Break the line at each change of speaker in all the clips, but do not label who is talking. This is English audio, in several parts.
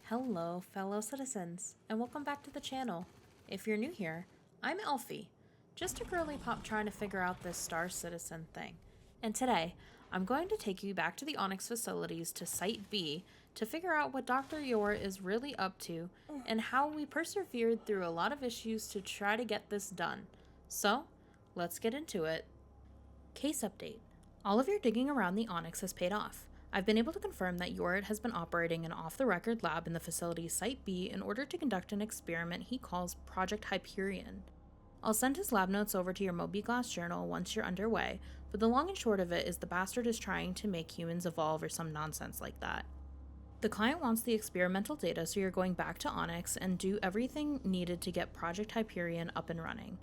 Hello, fellow citizens, and welcome back to the channel. If you're new here, I'm Elfie, just a girly pop trying to figure out this Star Citizen thing. And today, I'm going to take you back to the Onyx facilities to Site B to figure out what Dr. Yor is really up to and how we persevered through a lot of issues to try to get this done. So, let's get into it. Case update. All of your digging around the Onyx has paid off. I've been able to confirm that Yorit has been operating an off-the-record lab in the facility Site B in order to conduct an experiment he calls Project Hyperion. I'll send his lab notes over to your Moby-Glass journal once you're underway, but the long and short of it is the bastard is trying to make humans evolve or some nonsense like that. The client wants the experimental data, so you're going back to Onyx and do everything needed to get Project Hyperion up and running.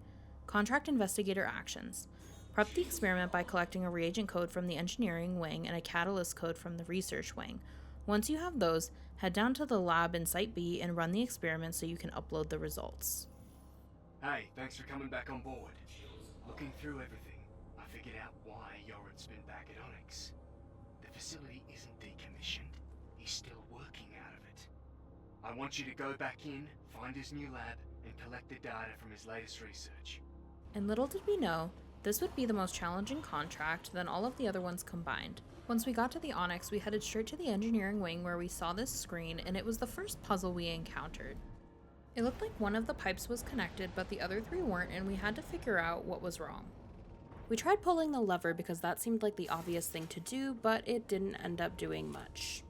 Contract investigator actions. Prep the experiment by collecting a reagent code from the engineering wing and a catalyst code from the research wing. Once you have those, head down to the lab in Site B and run the experiment so you can upload the results.
Hey, thanks for coming back on board. Looking through everything, I figured out why Yoren's been back at Onyx. The facility isn't decommissioned. He's still working out of it. I want you to go back in, find his new lab, and collect the data from his latest research.
And little did we know, this would be the most challenging contract than all of the other ones combined. Once we got to the Onyx, we headed straight to the engineering wing where we saw this screen, and it was the first puzzle we encountered. It looked like one of the pipes was connected, but the other three weren't, and we had to figure out what was wrong. We tried pulling the lever because that seemed like the obvious thing to do, but it didn't end up doing much.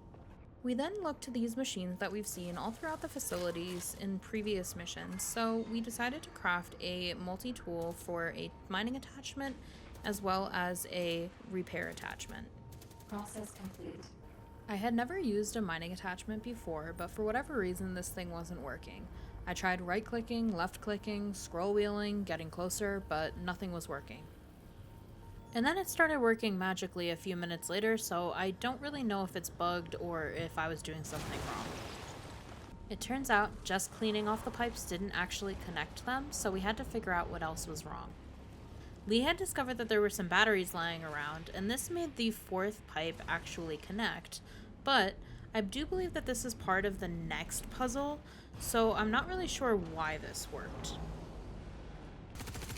We then looked to these machines that we've seen all throughout the facilities in previous missions, so we decided to craft a multi-tool for a mining attachment as well as a repair attachment.
Process complete.
I had never used a mining attachment before, but for whatever reason this thing wasn't working. I tried right-clicking, left-clicking, scroll-wheeling, getting closer, but nothing was working. And then it started working magically a few minutes later, so I don't really know if it's bugged or if I was doing something wrong. It turns out just cleaning off the pipes didn't actually connect them, so we had to figure out what else was wrong. Lee had discovered that there were some batteries lying around, and this made the fourth pipe actually connect, but I do believe that this is part of the next puzzle, so I'm not really sure why this worked.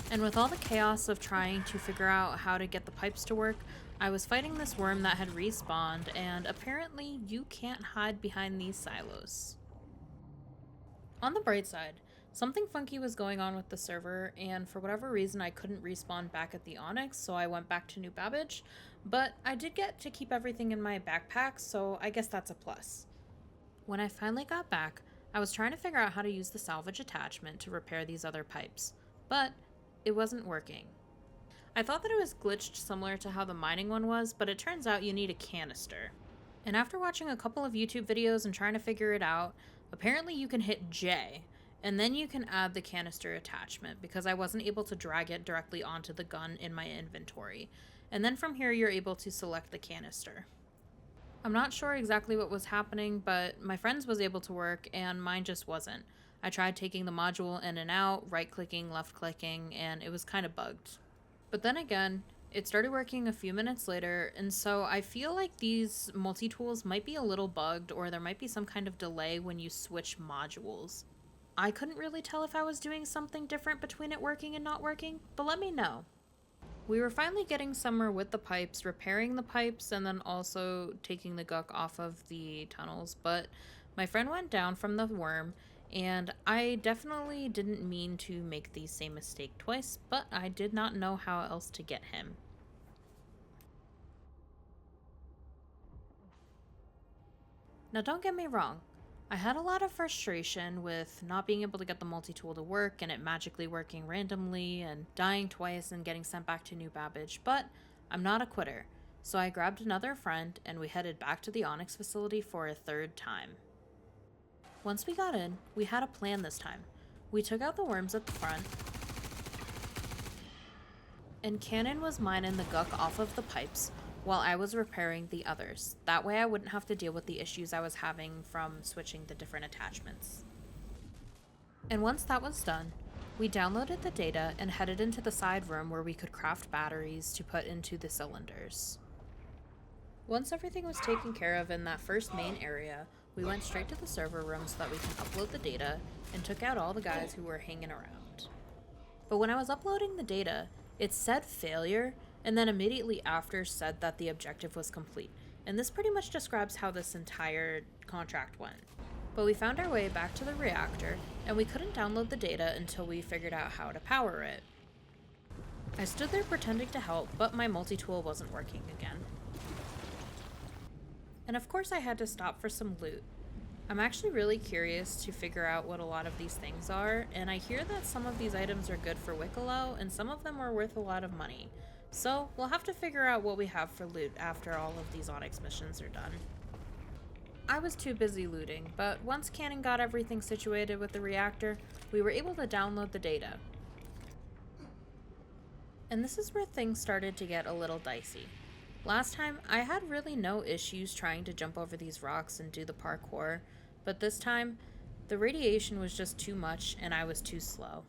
And with all the chaos of trying to figure out how to get the pipes to work, I was fighting this worm that had respawned, and apparently you can't hide behind these silos. On the bright side, something funky was going on with the server, and for whatever reason I couldn't respawn back at the Onyx, so I went back to New Babbage, but I did get to keep everything in my backpack, so I guess that's a plus. When I finally got back, I was trying to figure out how to use the salvage attachment to repair these other pipes, but it wasn't working. I thought that it was glitched similar to how the mining one was, but it turns out you need a canister. And after watching a couple of YouTube videos and trying to figure it out, apparently you can hit J, and then you can add the canister attachment, because I wasn't able to drag it directly onto the gun in my inventory. And then from here you're able to select the canister. I'm not sure exactly what was happening, but my friend's was able to work, and mine just wasn't. I tried taking the module in and out, right-clicking, left-clicking, and it was kind of bugged. But then again, it started working a few minutes later, and so I feel like these multi-tools might be a little bugged, or there might be some kind of delay when you switch modules. I couldn't really tell if I was doing something different between it working and not working, but let me know. We were finally getting somewhere with the pipes, repairing the pipes, and then also taking the guck off of the tunnels, but my friend went down from the worm, and I definitely didn't mean to make the same mistake twice, but I did not know how else to get him. Now don't get me wrong, I had a lot of frustration with not being able to get the multi-tool to work and it magically working randomly and dying twice and getting sent back to New Babbage, but I'm not a quitter, so I grabbed another friend and we headed back to the Onyx facility for a third time. Once we got in, we had a plan this time. We took out the worms at the front, and Cannon was mining the guck off of the pipes while I was repairing the others. That way I wouldn't have to deal with the issues I was having from switching the different attachments. And once that was done, we downloaded the data and headed into the side room where we could craft batteries to put into the cylinders. Once everything was taken care of in that first main area, We went straight to the server room so that we can upload the data, and took out all the guys who were hanging around. But when I was uploading the data, it said failure, and then immediately after said that the objective was complete. And this pretty much describes how this entire contract went. But we found our way back to the reactor, and we couldn't download the data until we figured out how to power it. I stood there pretending to help, but my multi-tool wasn't working again. And of course I had to stop for some loot. I'm actually really curious to figure out what a lot of these things are, and I hear that some of these items are good for Wicklow, and some of them are worth a lot of money. So we'll have to figure out what we have for loot after all of these Onyx missions are done. I was too busy looting, but once Cannon got everything situated with the reactor, we were able to download the data. And this is where things started to get a little dicey. Last time, I had really no issues trying to jump over these rocks and do the parkour, but this time, the radiation was just too much and I was too slow.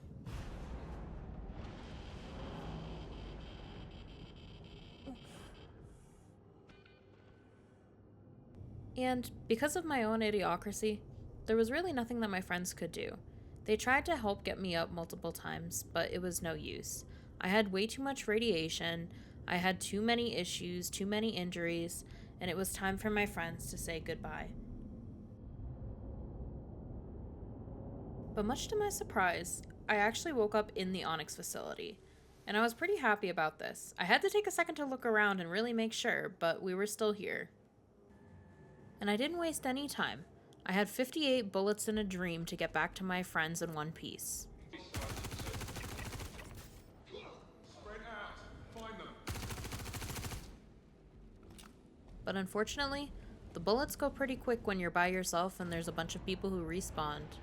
And because of my own idiocracy, there was really nothing that my friends could do. They tried to help get me up multiple times, but it was no use. I had way too much radiation, I had too many issues, too many injuries, and it was time for my friends to say goodbye. But much to my surprise, I actually woke up in the Onyx facility, and I was pretty happy about this. I had to take a second to look around and really make sure, but we were still here. And I didn't waste any time. I had 58 bullets in a dream to get back to my friends in one piece. But unfortunately, the bullets go pretty quick when you're by yourself and there's a bunch of people who respawned.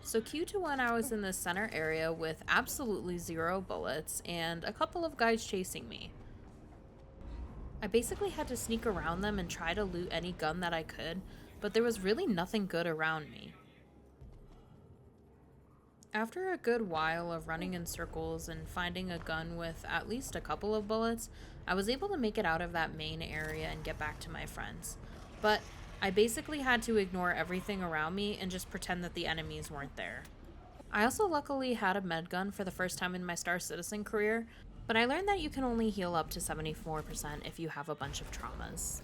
So cue to when I was in the center area with absolutely 0 bullets and a couple of guys chasing me. I basically had to sneak around them and try to loot any gun that I could, but there was really nothing good around me. After a good while of running in circles and finding a gun with at least a couple of bullets, I was able to make it out of that main area and get back to my friends. But I basically had to ignore everything around me and just pretend that the enemies weren't there. I also luckily had a med gun for the first time in my Star Citizen career, but I learned that you can only heal up to 74% if you have a bunch of traumas.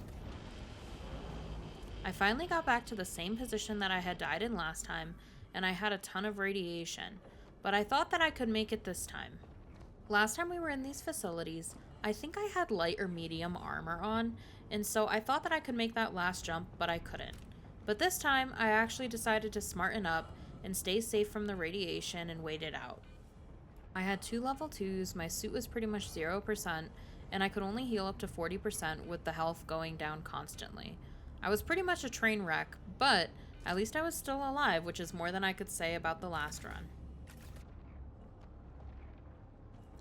I finally got back to the same position that I had died in last time, and I had a ton of radiation, but I thought that I could make it this time. Last time we were in these facilities, I think I had light or medium armor on, and so I thought that I could make that last jump, but I couldn't. But this time, I actually decided to smarten up and stay safe from the radiation and wait it out. I had 2 level 2s, my suit was pretty much 0%, and I could only heal up to 40% with the health going down constantly. I was pretty much a train wreck, but at least I was still alive, which is more than I could say about the last run.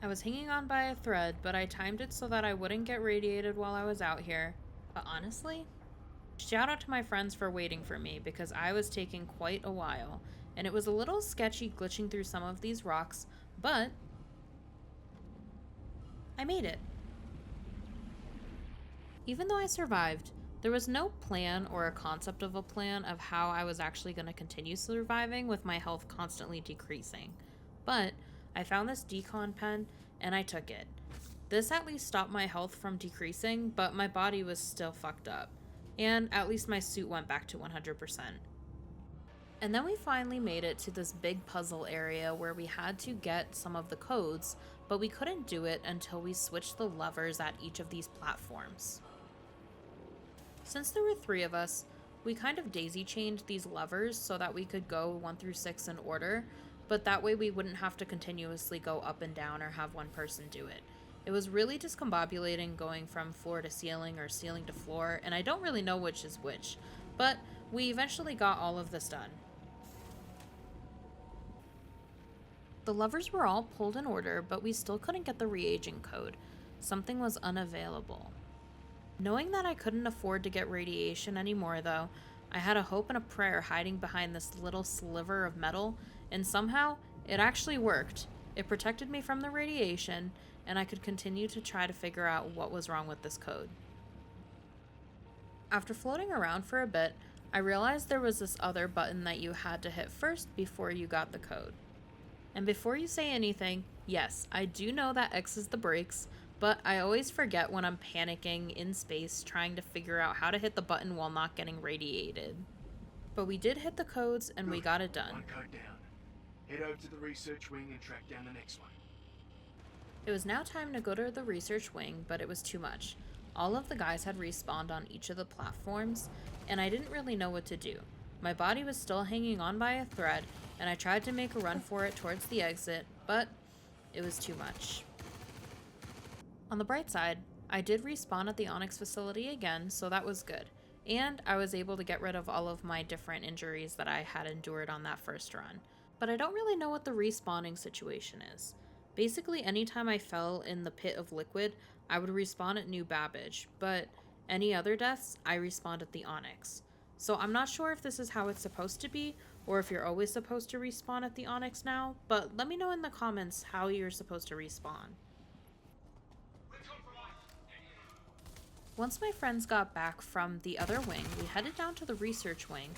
I was hanging on by a thread, but I timed it so that I wouldn't get radiated while I was out here. But honestly, shout out to my friends for waiting for me because I was taking quite a while, and it was a little sketchy glitching through some of these rocks, but I made it. Even though I survived, there was no plan or a concept of a plan of how I was actually going to continue surviving with my health constantly decreasing. But I found this decon pen and I took it. This at least stopped my health from decreasing, but my body was still fucked up. And at least my suit went back to 100%. And then we finally made it to this big puzzle area where we had to get some of the codes, but we couldn't do it until we switched the levers at each of these platforms. Since there were 3 of us, we kind of daisy-chained these levers so that we could go 1 through 6 in order, but that way we wouldn't have to continuously go up and down or have one person do it. It was really discombobulating going from floor to ceiling or ceiling to floor, and I don't really know which is which, but we eventually got all of this done. The levers were all pulled in order, but we still couldn't get the reagent code. Something was unavailable. Knowing that I couldn't afford to get radiation anymore though, I had a hope and a prayer hiding behind this little sliver of metal, and somehow it actually worked. It protected me from the radiation, and I could continue to try to figure out what was wrong with this code. After floating around for a bit, I realized there was this other button that you had to hit first before you got the code. And before you say anything, yes, I do know that X is the brakes, but I always forget when I'm panicking in space trying to figure out how to hit the button while not getting radiated. But we did hit the codes and we got it done.
One code down. Head over to the research wing and track down the next one.
It was now time to go to the research wing, but it was too much. All of the guys had respawned on each of the platforms, and I didn't really know what to do. My body was still hanging on by a thread, and I tried to make a run for it towards the exit, but it was too much. On the bright side, I did respawn at the Onyx facility again, so that was good. And I was able to get rid of all of my different injuries that I had endured on that first run. But I don't really know what the respawning situation is. Basically, anytime I fell in the pit of liquid, I would respawn at New Babbage, but any other deaths, I respawned at the Onyx. So I'm not sure if this is how it's supposed to be, or if you're always supposed to respawn at the Onyx now, but let me know in the comments how you're supposed to respawn. Once my friends got back from the other wing, we headed down to the research wing,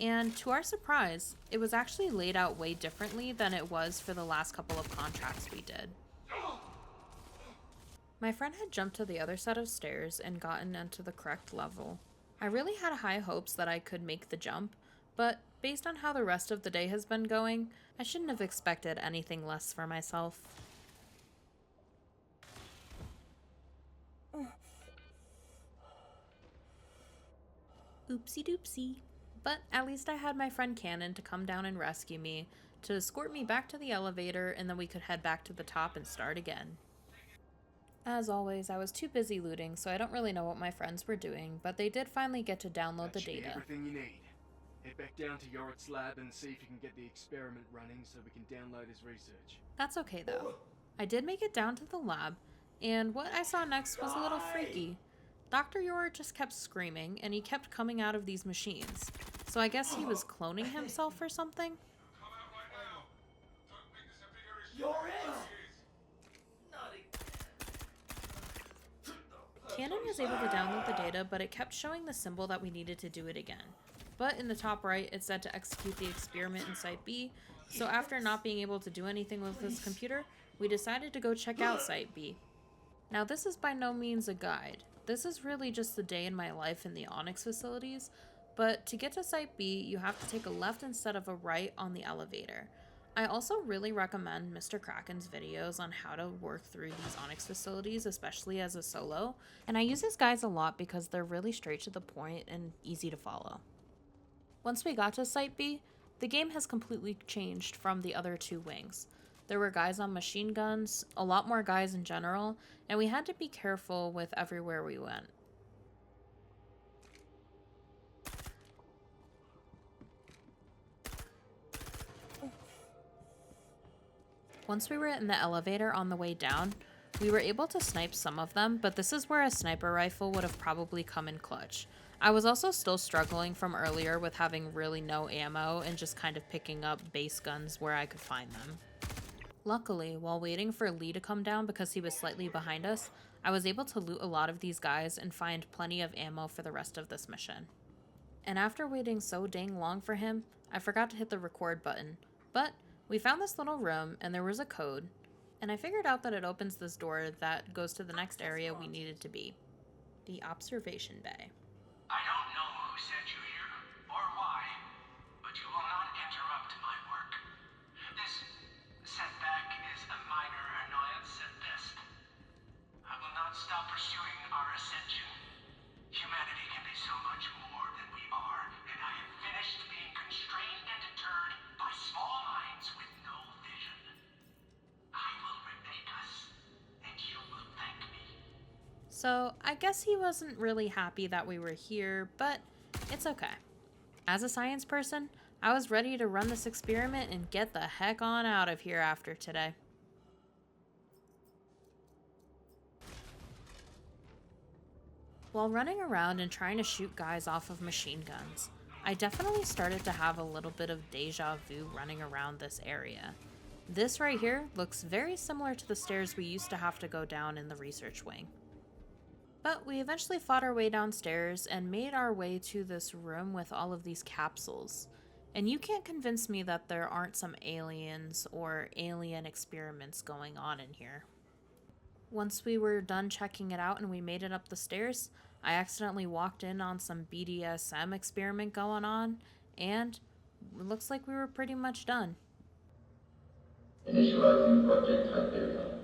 and to our surprise, it was actually laid out way differently than it was for the last couple of contracts we did. My friend had jumped to the other set of stairs and gotten into the correct level. I really had high hopes that I could make the jump, but based on how the rest of the day has been going, I shouldn't have expected anything less for myself. Oopsie doopsie. But at least I had my friend Cannon to come down and rescue me, to escort me back to the elevator, and then we could head back to the top and start again. As always, I was too busy looting, so I don't really know what my friends were doing, but they did finally get to download the
That should be
data.
everything you need. Head back down to Yorit's lab and see if you can get the experiment running so we can download his research.
That's okay though. I did make it down to the lab, and what I saw next was a little freaky. Dr. Yorit just kept screaming, and he kept coming out of these machines. So I guess he was cloning himself or something? Canon was able to download the data, but it kept showing the symbol that we needed to do it again. But in the top right, it said to execute the experiment in Site B, so after not being able to do anything with this computer, we decided to go check out Site B. Now this is by no means a guide. This is really just the day in my life in the Onyx facilities, but to get to Site B, you have to take a left instead of a right on the elevator. I also really recommend Mr. Kraken's videos on how to work through these Onyx facilities, especially as a solo, and I use his guides a lot because they're really straight to the point and easy to follow. Once we got to Site B, the game has completely changed from the other two wings. There were guys on machine guns, a lot more guys in general, and we had to be careful with everywhere we went. Once we were in the elevator on the way down, we were able to snipe some of them, but this is where a sniper rifle would have probably come in clutch. I was also still struggling from earlier with having really no ammo and just kind of picking up base guns where I could find them. Luckily, while waiting for Lee to come down because he was slightly behind us, I was able to loot a lot of these guys and find plenty of ammo for the rest of this mission. And after waiting so dang long for him, I forgot to hit the record button. But we found this little room and there was a code, and I figured out that it opens this door that goes to the next area we needed to be, the observation bay.
I don't know who sent you here, or why, but you will not interrupt my work. This setback is a minor annoyance at best. I will not stop pursuing our ascension. Humanity can be so much more than we are, and I have finished being constrained and deterred by small minds with no vision. I will remake us, and you will thank me.
So I guess he wasn't really happy that we were here, but it's okay. As a science person, I was ready to run this experiment and get the heck on out of here after today. While running around and trying to shoot guys off of machine guns, I definitely started to have a little bit of deja vu running around this area. This right here looks very similar to the stairs we used to have to go down in the research wing. But we eventually fought our way downstairs and made our way to this room with all of these capsules. And you can't convince me that there aren't some aliens or alien experiments going on in here. Once we were done checking it out and we made it up the stairs, I accidentally walked in on some BDSM experiment going on, and it looks like we were pretty much done.
Initializing Project Hyperion.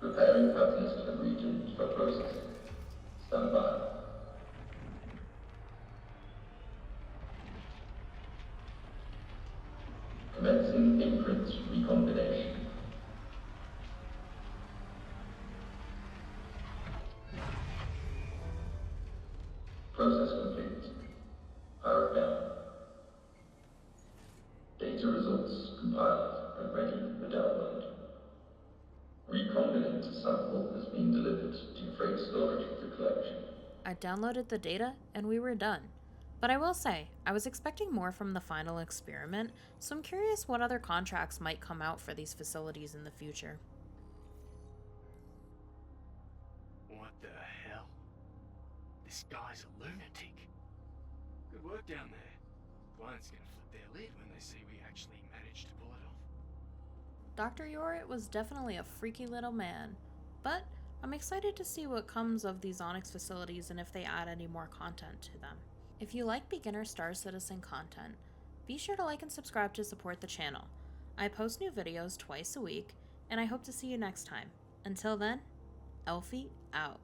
Preparing catalyst and region for processing. Stand by. Commencing imprint recombination. Process complete. Power down. Data results compiled and ready for download. Recombinant sample has been delivered to freight storage for collection.
I downloaded the data and we were done. But I will say, I was expecting more from the final experiment, so I'm curious what other contracts might come out for these facilities in the future.
What the hell? This guy's a lunatic. Good work down there. Client's gonna flip their lid when they see we actually managed to pull it off.
Dr. Yorit was definitely a freaky little man, but I'm excited to see what comes of these Onyx facilities and if they add any more content to them. If you like beginner Star Citizen content, be sure to like and subscribe to support the channel. I post new videos twice a week, and I hope to see you next time. Until then, Elfie out.